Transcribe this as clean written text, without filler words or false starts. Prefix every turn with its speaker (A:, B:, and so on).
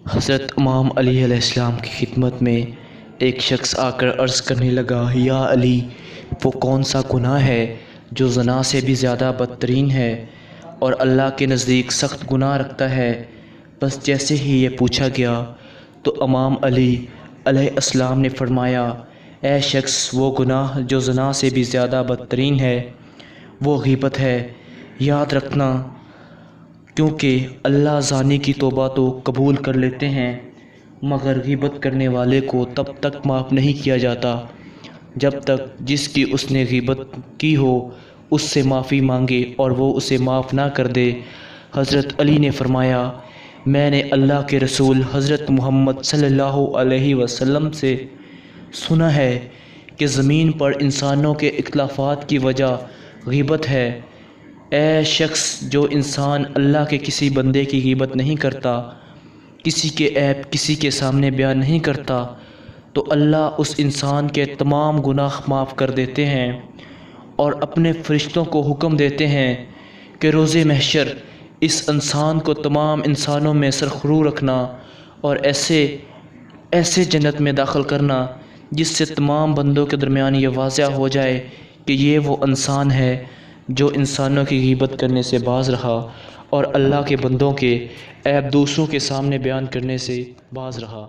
A: حضرت امام علی علیہ السلام کی خدمت میں ایک شخص آ کر عرض کرنے لگا، یا علی، وہ کون سا گناہ ہے جو زنا سے بھی زیادہ بدترین ہے اور اللہ کے نزدیک سخت گناہ رکھتا ہے؟ بس جیسے ہی یہ پوچھا گیا تو امام علی علیہ السلام نے فرمایا، اے شخص، وہ گناہ جو زنا سے بھی زیادہ بدترین ہے وہ غیبت ہے۔ یاد رکھنا، کیونکہ اللہ زانی کی توبہ تو قبول کر لیتے ہیں، مگر غیبت کرنے والے کو تب تک معاف نہیں کیا جاتا جب تک جس کی اس نے غیبت کی ہو اس سے معافی مانگے اور وہ اسے معاف نہ کر دے۔ حضرت علی نے فرمایا، میں نے اللہ کے رسول حضرت محمد صلی اللہ علیہ وسلم سے سنا ہے کہ زمین پر انسانوں کے اختلافات کی وجہ غیبت ہے۔ اے شخص، جو انسان اللہ کے کسی بندے کی غیبت نہیں کرتا، کسی کے عیب کسی کے سامنے بیان نہیں کرتا، تو اللہ اس انسان کے تمام گناہ معاف کر دیتے ہیں اور اپنے فرشتوں کو حکم دیتے ہیں کہ روز محشر اس انسان کو تمام انسانوں میں سرخرو رکھنا اور ایسے جنت میں داخل کرنا جس سے تمام بندوں کے درمیان یہ واضح ہو جائے کہ یہ وہ انسان ہے جو انسانوں کی غیبت کرنے سے باز رہا اور اللہ کے بندوں کے عیب دوسروں کے سامنے بیان کرنے سے باز رہا۔